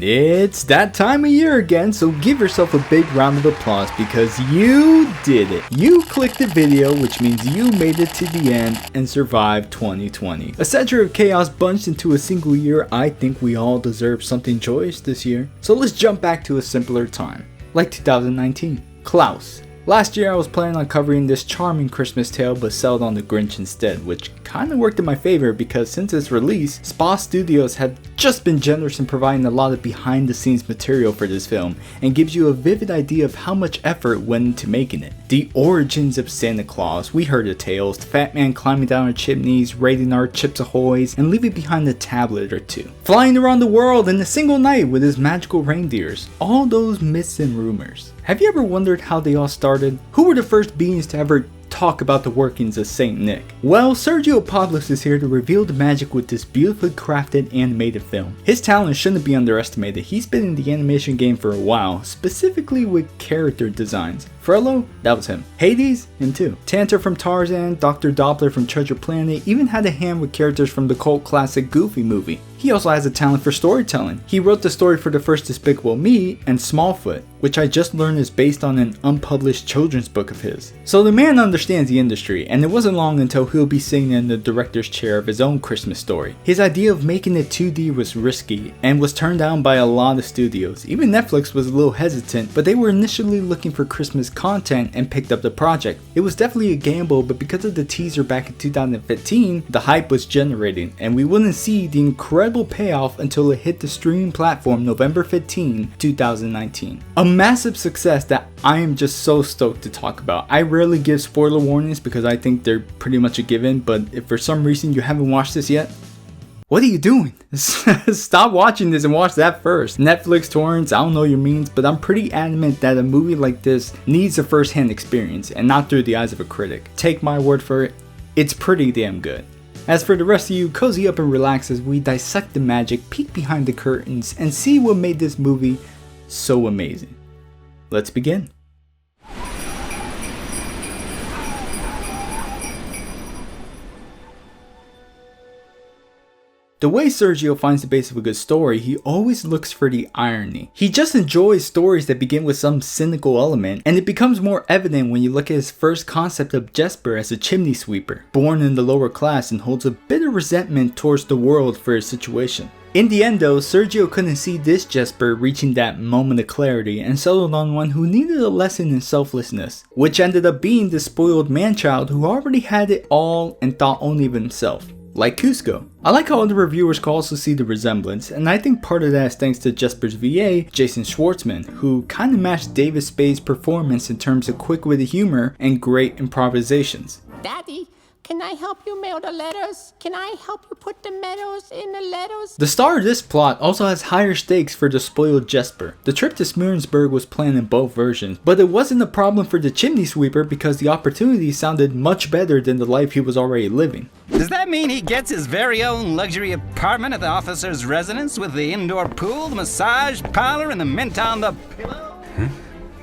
It's that time of year again, so give yourself a big round of applause because you did it. You clicked the video, which means you made it to the end and survived 2020. A century of chaos bunched into a single year. I think we all deserve something joyous this year. So let's jump back to a simpler time, like 2019. Klaus. Last year I was planning on covering this charming Christmas tale but settled on the Grinch instead, which kinda worked in my favor because since its release, Spa Studios had just been generous in providing a lot of behind the scenes material for this film and gives you a vivid idea of how much effort went into making it. The origins of Santa Claus, we heard the tales, the fat man climbing down our chimneys, raiding our Chips Ahoys, and leaving behind a tablet or two. Flying around the world in a single night with his magical reindeers, all those myths and rumors. Have you ever wondered how they all started? Who were the first beings to ever talk about the workings of Saint Nick? Well, Sergio Pablos is here to reveal the magic with this beautifully crafted animated film. His talent shouldn't be underestimated. He's been in the animation game for a while, specifically with character designs. Frollo? That was him. Hades? Him too. Tantor from Tarzan, Dr. Doppler from Treasure Planet, even had a hand with characters from the cult classic Goofy movie. He also has a talent for storytelling. He wrote the story for the first Despicable Me and Smallfoot, which I just learned is based on an unpublished children's book of his. So the man understands the industry, and it wasn't long until he'll be sitting in the director's chair of his own Christmas story. His idea of making it 2D was risky, and was turned down by a lot of studios. Even Netflix was a little hesitant, but they were initially looking for Christmas content and picked up the project. It was definitely a gamble, but because of the teaser back in 2015, the hype was generating, and we wouldn't see the incredible payoff until it hit the streaming platform November 15, 2019. A massive success that I am just so stoked to talk about. I rarely give spoiler warnings because I think they're pretty much a given, but if for some reason you haven't watched this yet, what are you doing? Stop watching this and watch that first. Netflix, torrents, I don't know your means, but I'm pretty adamant that a movie like this needs a first-hand experience and not through the eyes of a critic. Take my word for it, it's pretty damn good. As for the rest of you, cozy up and relax as we dissect the magic, peek behind the curtains, and see what made this movie so amazing. Let's begin. The way Sergio finds the base of a good story, he always looks for the irony. He just enjoys stories that begin with some cynical element, and it becomes more evident when you look at his first concept of Jesper as a chimney sweeper, born in the lower class and holds a bit of resentment towards the world for his situation. In the end though, Sergio couldn't see this Jesper reaching that moment of clarity and settled on one who needed a lesson in selflessness, which ended up being the spoiled man-child who already had it all and thought only of himself. Like Cusco. I like how other reviewers can also see the resemblance, and I think part of that is thanks to Jesper's VA, Jason Schwartzman, who kinda matched David Spade's performance in terms of quick-witted humor and great improvisations. Daddy, can I help you mail the letters? Can I help you put the medals in the letters? The star of this plot also has higher stakes for the spoiled Jesper. The trip to Smearensburg was planned in both versions, but it wasn't a problem for the chimney sweeper because the opportunity sounded much better than the life he was already living. Does that mean he gets his very own luxury apartment at the officer's residence with the indoor pool, the massage parlor, and the mint on the pillow?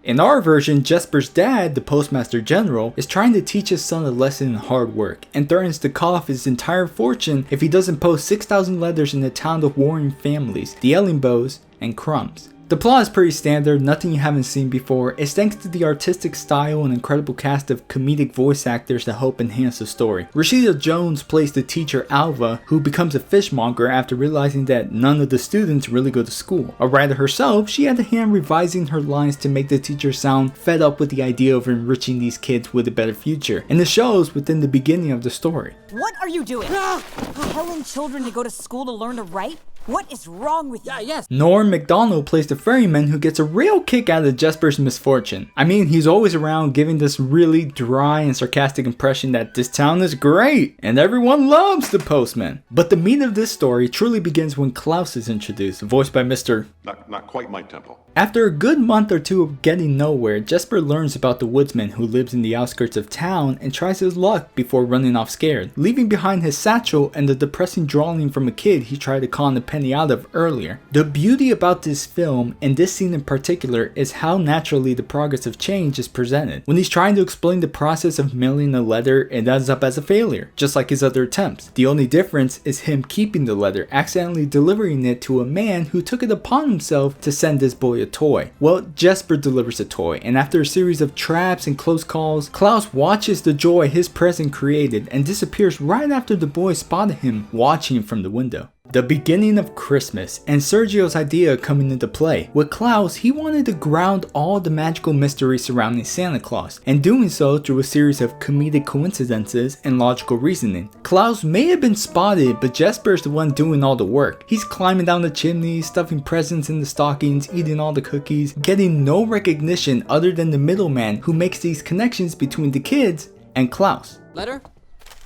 In our version, Jesper's dad, the Postmaster General, is trying to teach his son a lesson in hard work and threatens to cut off his entire fortune if he doesn't post 6,000 letters in the town of warring families, the Ellingbows and Crumbs. The plot is pretty standard, nothing you haven't seen before. It's thanks to the artistic style and incredible cast of comedic voice actors that help enhance the story. Rashida Jones plays the teacher Alva, who becomes a fishmonger after realizing that none of the students really go to school. A writer herself, she had a hand revising her lines to make the teacher sound fed up with the idea of enriching these kids with a better future, and it shows within the beginning of the story. What are you doing? Telling children to go to school to learn to write? What is wrong with you? Yes. Norm Macdonald plays the ferryman who gets a real kick out of Jesper's misfortune. I mean, he's always around giving this really dry and sarcastic impression that this town is great and everyone loves the postman. But the meat of this story truly begins when Klaus is introduced, voiced by Mr. Not quite my tempo. After a good month or two of getting nowhere, Jesper learns about the woodsman who lives in the outskirts of town and tries his luck before running off scared, leaving behind his satchel and the depressing drawing from a kid he tried to con to pay penny out of earlier. The beauty about this film, and this scene in particular, is how naturally the progress of change is presented. When he's trying to explain the process of mailing a letter, it ends up as a failure, just like his other attempts. The only difference is him keeping the letter, accidentally delivering it to a man who took it upon himself to send this boy a toy. Well, Jesper delivers a toy, and after a series of traps and close calls, Klaus watches the joy his present created and disappears right after the boy spotted him watching from the window. The beginning of Christmas, and Sergio's idea coming into play. With Klaus, he wanted to ground all the magical mystery surrounding Santa Claus, and doing so through a series of comedic coincidences and logical reasoning. Klaus may have been spotted, but Jesper's the one doing all the work. He's climbing down the chimney, stuffing presents in the stockings, eating all the cookies, getting no recognition other than the middleman who makes these connections between the kids and Klaus. Letter?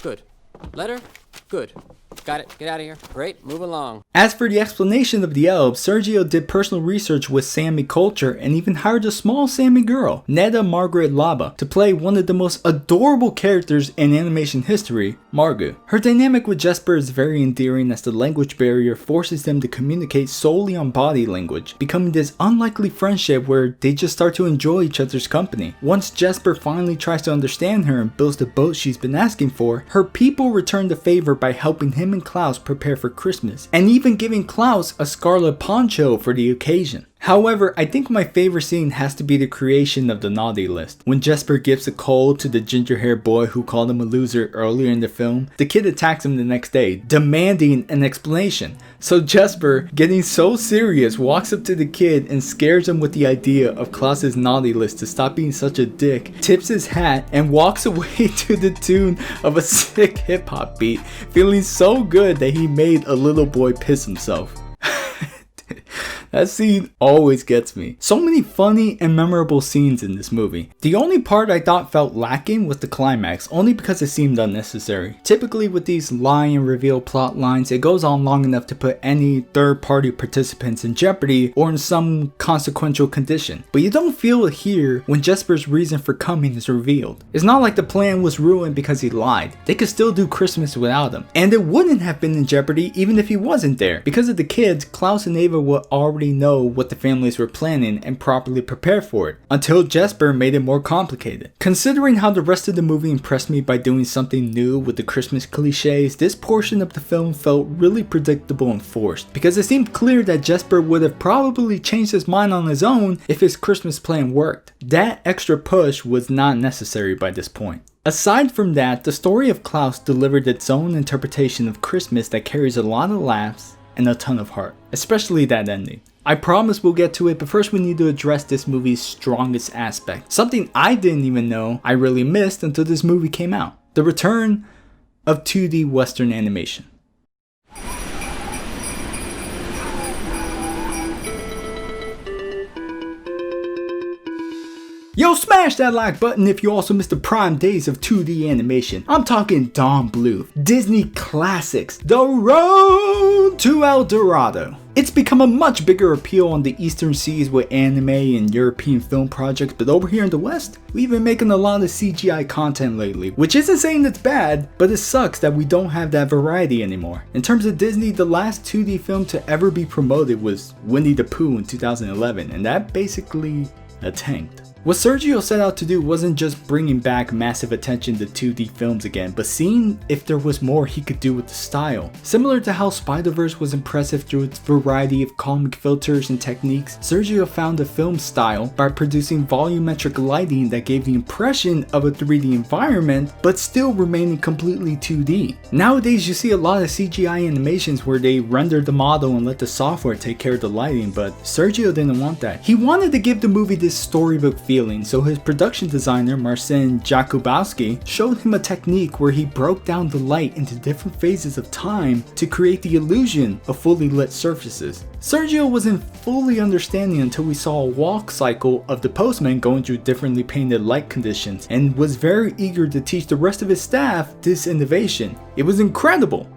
Good. Letter? Good. Got it. Get out of here. Great. Move along. As for the explanation of the elves, Sergio did personal research with Sami culture and even hired a small Sami girl, Neda Margaret Laba, to play one of the most adorable characters in animation history, Margu. Her dynamic with Jesper is very endearing as the language barrier forces them to communicate solely on body language, becoming this unlikely friendship where they just start to enjoy each other's company. Once Jesper finally tries to understand her and builds the boat she's been asking for, her people return the favor by helping him and Klaus prepare for Christmas, and even giving Klaus a scarlet poncho for the occasion. However, I think my favorite scene has to be the creation of the naughty list. When Jesper gives a cold to the ginger-haired boy who called him a loser earlier in the film, the kid attacks him the next day, demanding an explanation. So Jesper, getting so serious, walks up to the kid and scares him with the idea of Klaus's naughty list to stop being such a dick, tips his hat, and walks away to the tune of a sick hip-hop beat, feeling so good that he made a little boy piss himself. That scene always gets me. So many funny and memorable scenes in this movie. The only part I thought felt lacking was the climax, only because it seemed unnecessary. Typically with these lie and reveal plot lines, it goes on long enough to put any third-party participants in jeopardy or in some consequential condition. But you don't feel it here when Jesper's reason for coming is revealed. It's not like the plan was ruined because he lied. They could still do Christmas without him. And it wouldn't have been in jeopardy even if he wasn't there. Because of the kids, Klaus and Ava would already know what the families were planning and properly prepare for it, until Jesper made it more complicated. Considering how the rest of the movie impressed me by doing something new with the Christmas cliches, this portion of the film felt really predictable and forced, because it seemed clear that Jesper would have probably changed his mind on his own if his Christmas plan worked. That extra push was not necessary by this point. Aside from that, the story of Klaus delivered its own interpretation of Christmas that carries a lot of laughs and a ton of heart, especially that ending. I promise we'll get to it, but first we need to address this movie's strongest aspect. Something I didn't even know I really missed until this movie came out. The return of 2D Western animation. Yo, smash that like button if you also missed the prime days of 2D animation. I'm talking Dawn Blue, Disney classics, The Road to El Dorado. It's become a much bigger appeal on the eastern seas with anime and European film projects, but over here in the West, we've been making a lot of CGI content lately, which isn't saying it's bad, but it sucks that we don't have that variety anymore. In terms of Disney, the last 2D film to ever be promoted was Winnie the Pooh in 2011, and that basically tanked. What Sergio set out to do wasn't just bringing back massive attention to 2D films again, but seeing if there was more he could do with the style. Similar to how Spider-Verse was impressive through its variety of comic filters and techniques, Sergio found a film style by producing volumetric lighting that gave the impression of a 3D environment, but still remaining completely 2D. Nowadays you see a lot of CGI animations where they render the model and let the software take care of the lighting, but Sergio didn't want that. He wanted to give the movie this storybook feeling, so his production designer Marcin Jakubowski showed him a technique where he broke down the light into different phases of time to create the illusion of fully lit surfaces. Sergio wasn't fully understanding until we saw a walk cycle of the postman going through differently painted light conditions, and was very eager to teach the rest of his staff this innovation. It was incredible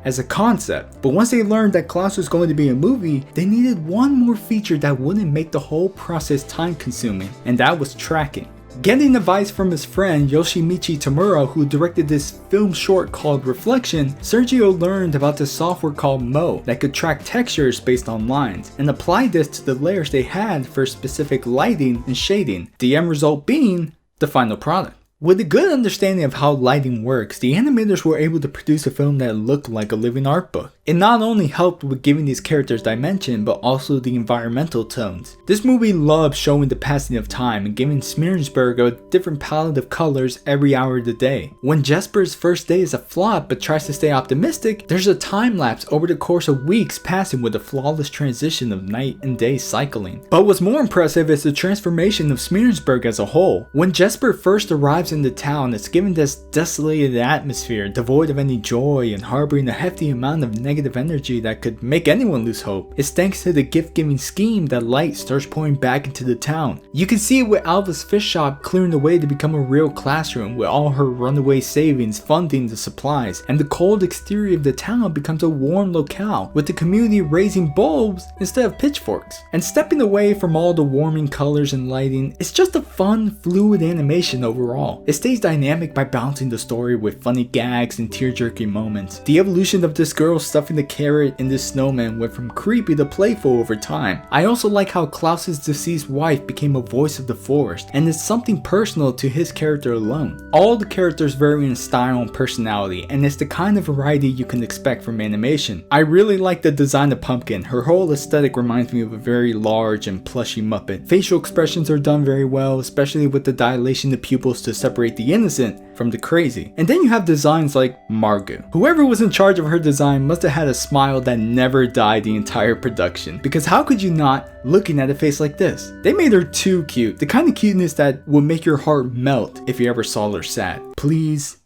as a concept, but once they learned that Klaus was going to be a movie, they needed one more feature that wouldn't make the whole process time consuming, and that was tracking. Getting advice from his friend Yoshimichi Tamura, who directed this film short called Reflection, Sergio learned about this software called Mo that could track textures based on lines, and apply this to the layers they had for specific lighting and shading, the end result being the final product. With a good understanding of how lighting works, the animators were able to produce a film that looked like a living art book. It not only helped with giving these characters dimension, but also the environmental tones. This movie loves showing the passing of time and giving Smearensburg a different palette of colors every hour of the day. When Jesper's first day is a flop but tries to stay optimistic, there's a time lapse over the course of weeks passing with a flawless transition of night and day cycling. But what's more impressive is the transformation of Smearensburg as a whole. When Jesper first arrives in the town, it's given this desolated atmosphere, devoid of any joy and harboring a hefty amount of negative energy that could make anyone lose hope. It's thanks to the gift-giving scheme that light starts pouring back into the town. You can see it with Alva's fish shop clearing the way to become a real classroom, with all her runaway savings funding the supplies, and the cold exterior of the town becomes a warm locale, with the community raising bulbs instead of pitchforks. And stepping away from all the warming colors and lighting, it's just a fun, fluid animation overall. It stays dynamic by balancing the story with funny gags and tear-jerking moments. The evolution of this girl stuffing the carrot in this snowman went from creepy to playful over time. I also like how Klaus's deceased wife became a voice of the forest, and it's something personal to his character alone. All the characters vary in style and personality, and it's the kind of variety you can expect from animation. I really like the design of Pumpkin. Her whole aesthetic reminds me of a very large and plushy Muppet. Facial expressions are done very well, especially with the dilation of pupils to separate the innocent from the crazy. And then you have designs like Margu. Whoever was in charge of her design must have had a smile that never died the entire production, because how could you not looking at a face like this? They made her too cute, the kind of cuteness that would make your heart melt if you ever saw her sad. Please,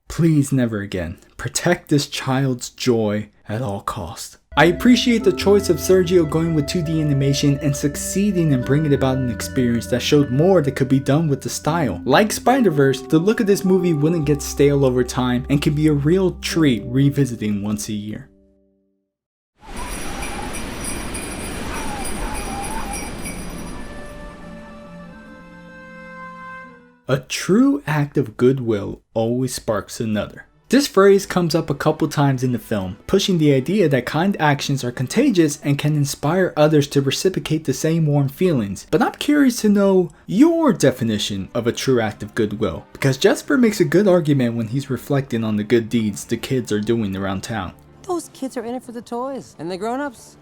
please never again. Protect this child's joy at all costs. I appreciate the choice of Sergio going with 2D animation and succeeding in bringing about an experience that showed more that could be done with the style. Like Spider-Verse, the look of this movie wouldn't get stale over time and can be a real treat revisiting once a year. A true act of goodwill always sparks another. This phrase comes up a couple times in the film, pushing the idea that kind actions are contagious and can inspire others to reciprocate the same warm feelings. But I'm curious to know your definition of a true act of goodwill, because Jesper makes a good argument when he's reflecting on the good deeds the kids are doing around town. Those kids are in it for the toys. And the grown-ups?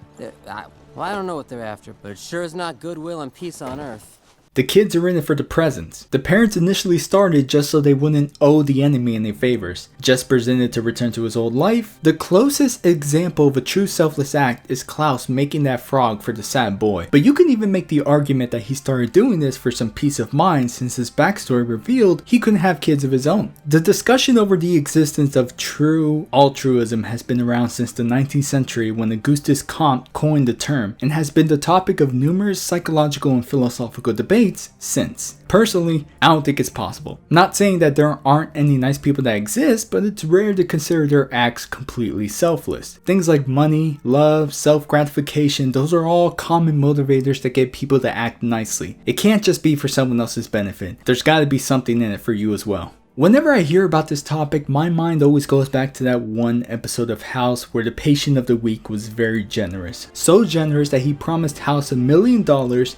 I don't know what they're after, but it sure is not goodwill and peace on Earth. The kids are in it for the presents. The parents initially started just so they wouldn't owe the enemy any favors. Jesper's in it to return to his old life. The closest example of a true selfless act is Klaus making that frog for the sad boy. But you can even make the argument that he started doing this for some peace of mind, since his backstory revealed he couldn't have kids of his own. The discussion over the existence of true altruism has been around since the 19th century, when Augustus Comte coined the term, and has been the topic of numerous psychological and philosophical debates since. Personally, I don't think it's possible. Not saying that there aren't any nice people that exist, but it's rare to consider their acts completely selfless. Things like money, love, self-gratification, those are all common motivators that get people to act nicely. It can't just be for someone else's benefit. There's gotta be something in it for you as well. Whenever I hear about this topic, my mind always goes back to that one episode of House where the patient of the week was very generous. So generous that he promised House $1 million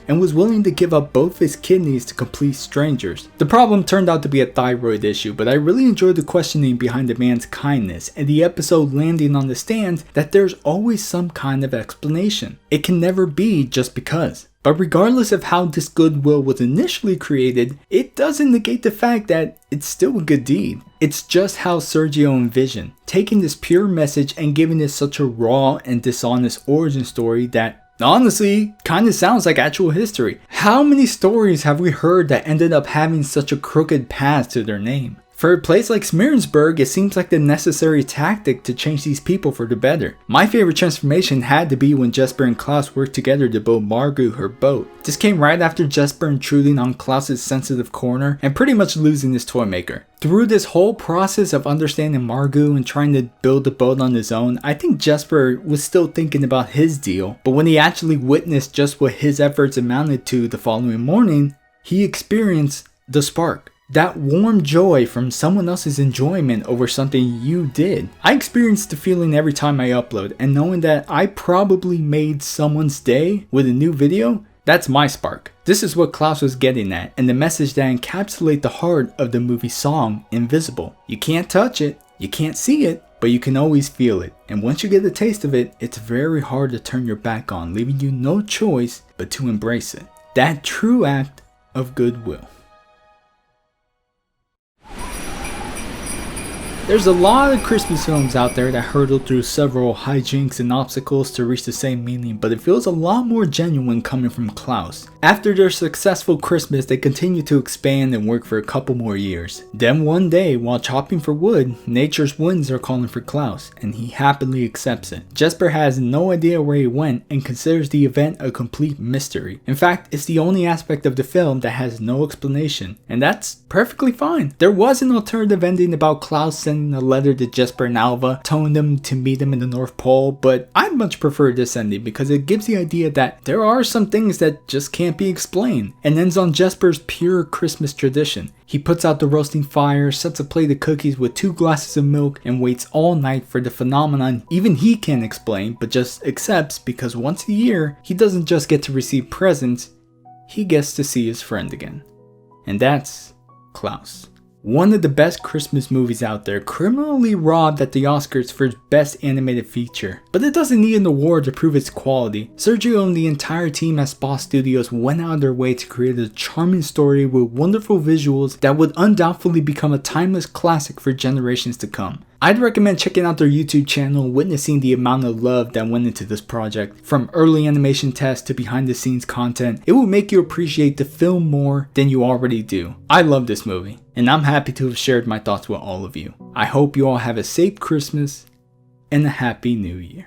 and was willing to give up both his kidneys to complete strangers. The problem turned out to be a thyroid issue, but I really enjoyed the questioning behind the man's kindness, and the episode landing on the stand that there's always some kind of explanation. It can never be just because. But regardless of how this goodwill was initially created, it doesn't negate the fact that it's still a good deed. It's just how Sergio envisioned, taking this pure message and giving it such a raw and dishonest origin story that honestly kinda sounds like actual history. How many stories have we heard that ended up having such a crooked past to their name? For a place like Smearensburg, it seems like the necessary tactic to change these people for the better. My favorite transformation had to be when Jesper and Klaus worked together to build Margu her boat. This came right after Jesper intruding on Klaus's sensitive corner and pretty much losing his toy maker. Through this whole process of understanding Margu and trying to build the boat on his own, I think Jesper was still thinking about his deal, but when he actually witnessed just what his efforts amounted to the following morning, he experienced the spark. That warm joy from someone else's enjoyment over something you did. I experience the feeling every time I upload, and knowing that I probably made someone's day with a new video, that's my spark. This is what Klaus was getting at, and the message that encapsulates the heart of the movie song, Invisible. You can't touch it, you can't see it, but you can always feel it. And once you get a taste of it, it's very hard to turn your back on, leaving you no choice but to embrace it. That true act of goodwill. There's a lot of Christmas films out there that hurdle through several hijinks and obstacles to reach the same meaning, but it feels a lot more genuine coming from Klaus. After their successful Christmas, they continue to expand and work for a couple more years. Then one day, while chopping for wood, nature's winds are calling for Klaus, and he happily accepts it. Jesper has no idea where he went and considers the event a complete mystery. In fact, it's the only aspect of the film that has no explanation, and that's perfectly fine. There was an alternative ending about Klaus sending a letter to Jesper and Alva, telling them to meet him in the North Pole, but I much prefer this ending because it gives the idea that there are some things that just can't be explained, and ends on Jesper's pure Christmas tradition. He puts out the roasting fire, sets a plate of cookies with 2 glasses of milk, and waits all night for the phenomenon even he can't explain, but just accepts because once a year, he doesn't just get to receive presents, he gets to see his friend again. And that's Klaus. One of the best Christmas movies out there, criminally robbed at the Oscars for Best Animated Feature. But it doesn't need an award to prove its quality. Sergio and the entire team at Spa Studios went out of their way to create a charming story with wonderful visuals that would undoubtedly become a timeless classic for generations to come. I'd recommend checking out their YouTube channel and witnessing the amount of love that went into this project. From early animation tests to behind the scenes content, it will make you appreciate the film more than you already do. I love this movie, and I'm happy to have shared my thoughts with all of you. I hope you all have a safe Christmas and a happy New Year.